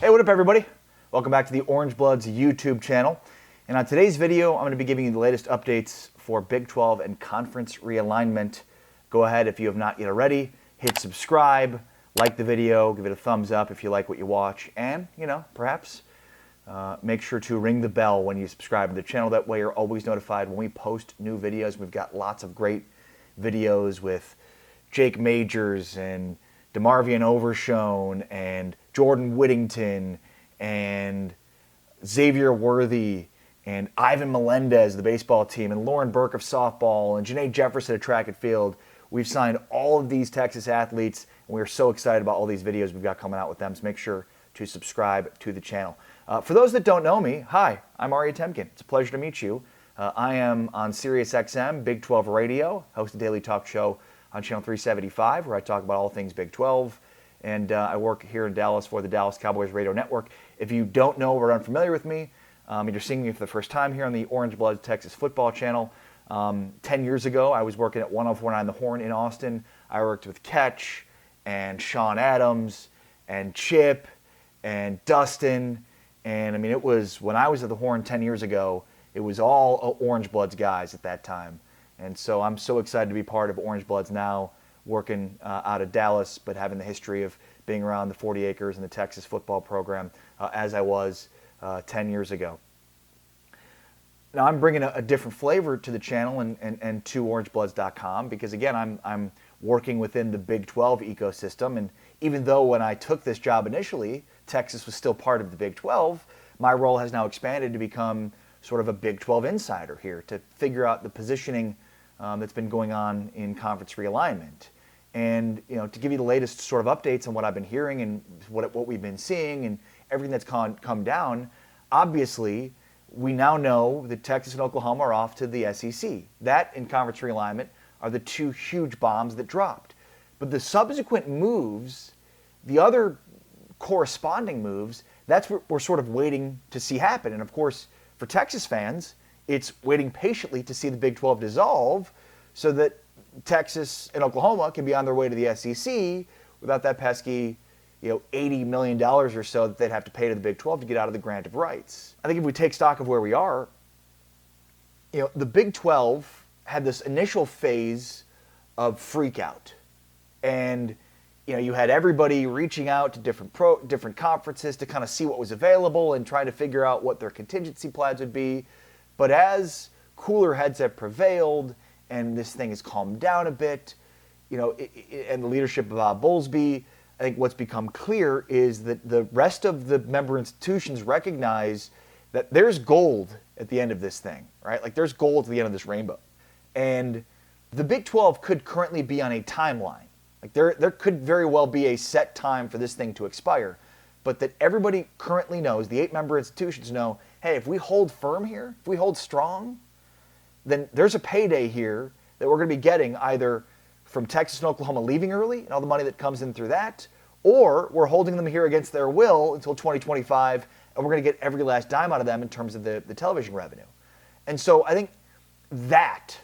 Hey, what up everybody? Welcome back to the Orangebloods YouTube channel. And on today's video, I'm going to be giving you the latest updates for Big 12 and conference realignment. Go ahead, if you have not yet already, hit subscribe, like the video, give it a thumbs up if you like what you watch, and, perhaps make sure to ring the bell when you subscribe to the channel. That way you're always notified when we post new videos. We've got lots of great videos with Jake Majors and DeMarvion Overshone and Jordan Whittington and Xavier Worthy and Ivan Melendez, the baseball team, and Lauren Burke of softball, and Janae Jefferson of track and field. We've signed all of these Texas athletes, and we are so excited about all these videos we've got coming out with them, so make sure to subscribe to the channel. For those that don't know me, hi, I'm Temkin. It's a pleasure to meet you. I am on SiriusXM, Big 12 Radio, host a daily talk show on Channel 375, where I talk about all things Big 12, and I work here in Dallas for the Dallas Cowboys Radio Network. If you don't know or are unfamiliar with me, and you're seeing me for the first time here on the Orangebloods Texas Football Channel, 10 years ago, I was working at 104.9 The Horn in Austin. I worked with Ketch and Sean Adams and Chip and Dustin, and it was, when I was at The Horn 10 years ago, it was all Orangebloods guys at that time. And so I'm so excited to be part of Orangebloods now, working out of Dallas, but having the history of being around the 40 acres and the Texas football program as I was 10 years ago. Now I'm bringing a different flavor to the channel and to Orangebloods.com because, again, I'm working within the Big 12 ecosystem. And even though when I took this job initially, Texas was still part of the Big 12, my role has now expanded to become sort of a Big 12 insider here to figure out the positioning that's been going on in conference realignment. And, to give you the latest sort of updates on what I've been hearing and what we've been seeing and everything that's come down, obviously, we now know that Texas and Oklahoma are off to the SEC. That and conference realignment are the two huge bombs that dropped. But the subsequent moves, the other corresponding moves, that's what we're sort of waiting to see happen. And of course, for Texas fans, it's waiting patiently to see the Big 12 dissolve so that Texas and Oklahoma can be on their way to the SEC without that pesky, $80 million or so that they'd have to pay to the Big 12 to get out of the grant of rights. I think if we take stock of where we are, the Big 12 had this initial phase of freak out. And, you had everybody reaching out to different conferences to kind of see what was available and trying to figure out what their contingency plans would be. But as cooler heads have prevailed and this thing has calmed down a bit, and the leadership of Bob Bowlesby, I think what's become clear is that the rest of the member institutions recognize that there's gold at the end of this thing, right? Like there's gold at the end of this rainbow. And the Big 12 could currently be on a timeline. Like there could very well be a set time for this thing to expire, but that everybody currently knows, the 8 member institutions know, hey, if we hold firm here, if we hold strong, then there's a payday here that we're going to be getting either from Texas and Oklahoma leaving early and all the money that comes in through that, or we're holding them here against their will until 2025, and we're going to get every last dime out of them in terms of the television revenue. And so I think that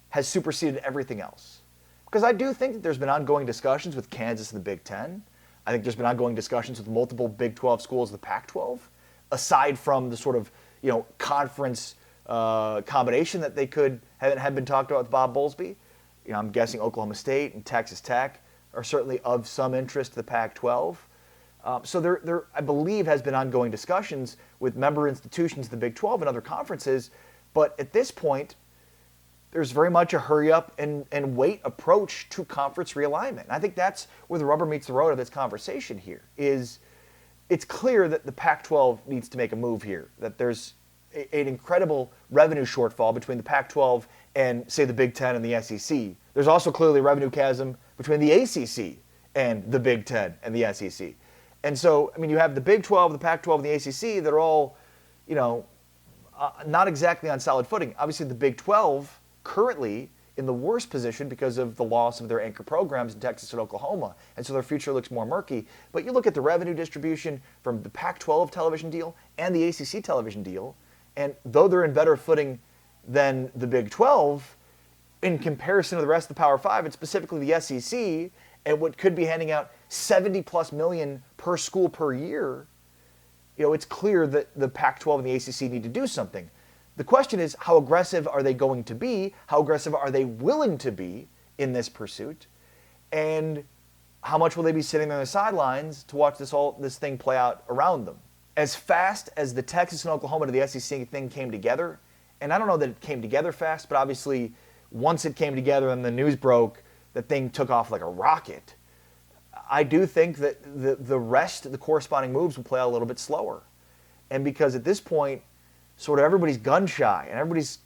has superseded everything else. Because I do think that there's been ongoing discussions with Kansas and the Big Ten. I think there's been ongoing discussions with multiple Big 12 schools, the Pac-12, aside from the sort of, conference combination that they could have been talked about with Bob Bowlesby. I'm guessing Oklahoma State and Texas Tech are certainly of some interest to the Pac-12. So there, I believe, has been ongoing discussions with member institutions, the Big 12 and other conferences. But at this point, there's very much a hurry up and wait approach to conference realignment. And I think that's where the rubber meets the road of this conversation here. Is it's clear that the Pac-12 needs to make a move here, that there's an incredible revenue shortfall between the Pac-12 and, say, the Big Ten and the SEC. There's also clearly a revenue chasm between the ACC and the Big Ten and the SEC. And so, you have the Big 12, the Pac-12, and the ACC that are all, not exactly on solid footing. Obviously, the Big 12 currently in the worst position because of the loss of their anchor programs in Texas and Oklahoma, and so their future looks more murky. But you look at the revenue distribution from the Pac-12 television deal and the ACC television deal, and though they're in better footing than the Big 12, in comparison to the rest of the Power 5, and specifically the SEC, and what could be handing out $70+ million per school per year, it's clear that the Pac-12 and the ACC need to do something. The question is, how aggressive are they going to be? How aggressive are they willing to be in this pursuit? And how much will they be sitting on the sidelines to watch this thing play out around them? As fast as the Texas and Oklahoma to the SEC thing came together, and I don't know that it came together fast, but obviously once it came together and the news broke, the thing took off like a rocket. I do think that the corresponding moves will play out a little bit slower. And because at this point, sort of everybody's gun shy and everybody's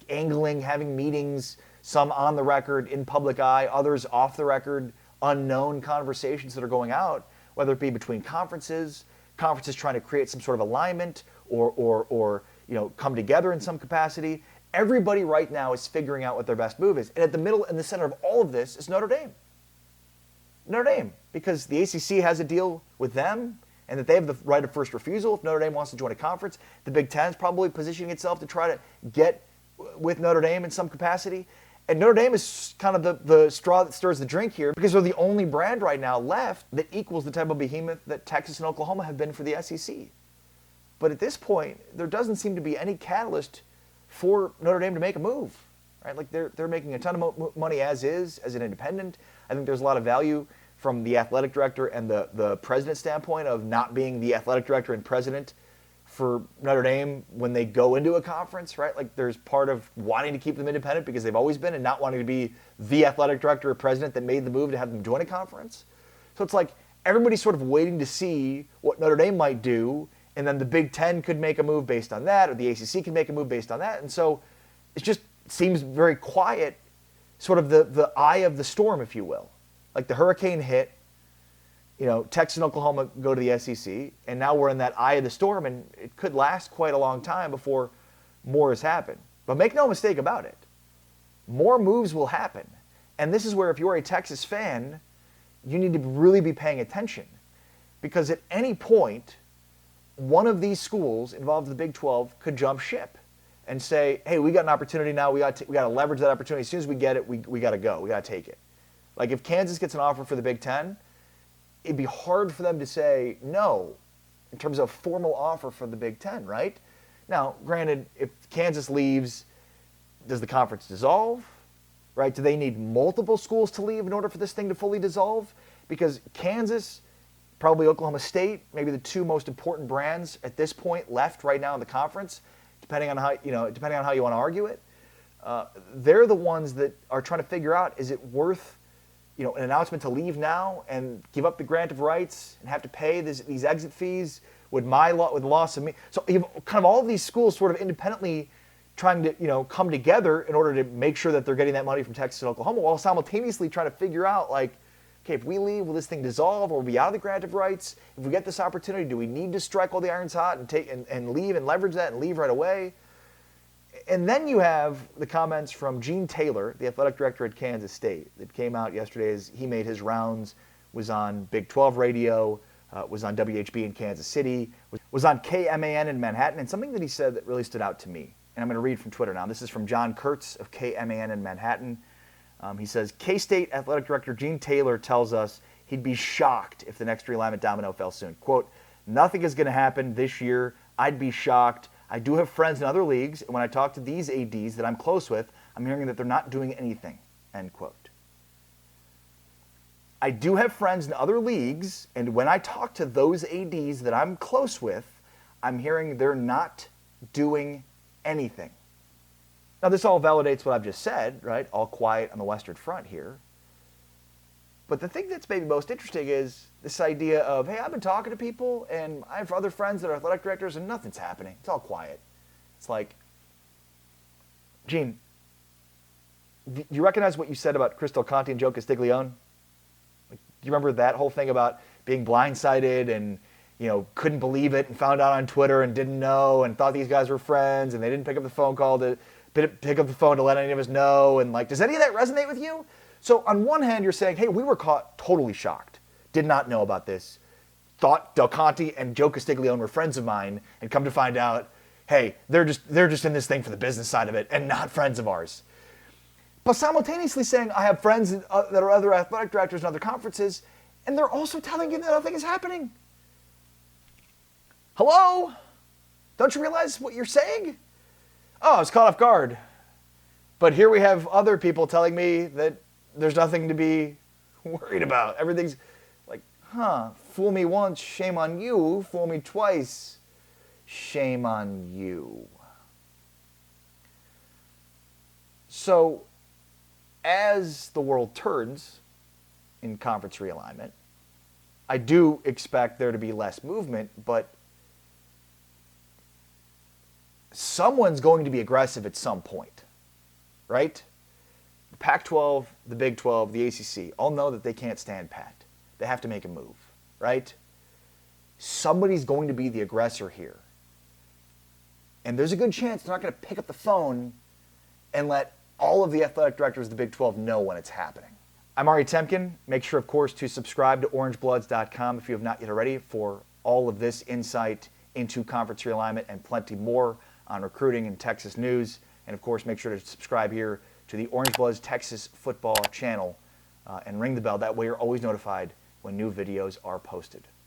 angling, having meetings, some on the record, in public eye, others off the record, unknown conversations that are going out, whether it be between conferences trying to create some sort of alignment or come together in some capacity. Everybody right now is figuring out what their best move is. And at the middle and the center of all of this is Notre Dame. Notre Dame, because the ACC has a deal with them and that they have the right of first refusal if Notre Dame wants to join a conference. The Big Ten is probably positioning itself to try to get with Notre Dame in some capacity. And Notre Dame is kind of the straw that stirs the drink here because they're the only brand right now left that equals the type of behemoth that Texas and Oklahoma have been for the SEC. But at this point, there doesn't seem to be any catalyst for Notre Dame to make a move. Right? Like they're making a ton of money as an independent. I think there's a lot of value from the athletic director and the president standpoint of not being the athletic director and president for Notre Dame when they go into a conference, right? Like there's part of wanting to keep them independent because they've always been and not wanting to be the athletic director or president that made the move to have them join a conference. So it's like everybody's sort of waiting to see what Notre Dame might do, and then the Big Ten could make a move based on that, or the ACC can make a move based on that. And so it just seems very quiet, sort of the eye of the storm, if you will. Like the hurricane hit, Texas and Oklahoma go to the SEC, and now we're in that eye of the storm, and it could last quite a long time before more has happened. But make no mistake about it, more moves will happen. And this is where, if you're a Texas fan, you need to really be paying attention. Because at any point, one of these schools involved in the Big 12 could jump ship and say, hey, we got an opportunity now, we got to leverage that opportunity. As soon as we get it, we got to go, we got to take it. Like if Kansas gets an offer for the Big 10, it'd be hard for them to say no in terms of formal offer for the Big Ten, right? Now, granted, if Kansas leaves, does the conference dissolve, right? Do they need multiple schools to leave in order for this thing to fully dissolve? Because Kansas, probably Oklahoma State, maybe the two most important brands at this point left right now in the conference, depending on how you want to argue it. They're the ones that are trying to figure out, is it worth an announcement to leave now and give up the grant of rights and have to pay these exit fees with loss of me. So you have kind of all of these schools sort of independently trying to come together in order to make sure that they're getting that money from Texas and Oklahoma, while simultaneously trying to figure out okay, if we leave, will this thing dissolve or will we be out of the grant of rights? If we get this opportunity, do we need to strike while the iron's hot and take and leave and leverage that and leave right away? And then you have the comments from Gene Taylor, the athletic director at Kansas State, that came out yesterday as he made his rounds, was on Big 12 radio, was on WHB in Kansas City, was on KMAN in Manhattan, and something that he said that really stood out to me. And I'm going to read from Twitter now. This is from John Kurtz of KMAN in Manhattan. He says, K-State athletic director Gene Taylor tells us he'd be shocked if the next realignment domino fell soon. Quote, nothing is going to happen this year. I'd be shocked. I do have friends in other leagues, and when I talk to these ADs that I'm close with, I'm hearing that they're not doing anything, end quote. I do have friends in other leagues, and when I talk to those ADs that I'm close with, I'm hearing they're not doing anything. Now, this all validates what I've just said, right? All quiet on the Western Front here. But the thing that's maybe most interesting is this idea of, hey, I've been talking to people, and I have other friends that are athletic directors, and nothing's happening. It's all quiet. It's like, Gene, do you recognize what you said about Chris Del Conte and Joe Castiglione? Do you remember that whole thing about being blindsided and, couldn't believe it and found out on Twitter and didn't know and thought these guys were friends and they didn't pick up the phone to let any of us know? And does any of that resonate with you? So on one hand, you're saying, hey, we were caught totally shocked, did not know about this, thought Del Conte and Joe Castiglione were friends of mine, and come to find out, hey, they're just in this thing for the business side of it and not friends of ours. But simultaneously saying, I have friends that are other athletic directors in other conferences, and they're also telling you that nothing is happening. Hello? Don't you realize what you're saying? Oh, I was caught off guard. But here we have other people telling me that there's nothing to be worried about. Everything's like, fool me once, shame on you. Fool me twice, shame on you. So, as the world turns in conference realignment, I do expect there to be less movement, but someone's going to be aggressive at some point, right? The Pac-12, the Big 12, the ACC all know that they can't stand pat. They have to make a move, right? Somebody's going to be the aggressor here. And there's a good chance they're not going to pick up the phone and let all of the athletic directors of the Big 12 know when it's happening. I'm Ari Temkin. Make sure, of course, to subscribe to Orangebloods.com if you have not yet already for all of this insight into conference realignment and plenty more on recruiting and Texas news. And, of course, make sure to subscribe here to the Orangebloods Texas football channel and ring the bell. That way you're always notified when new videos are posted.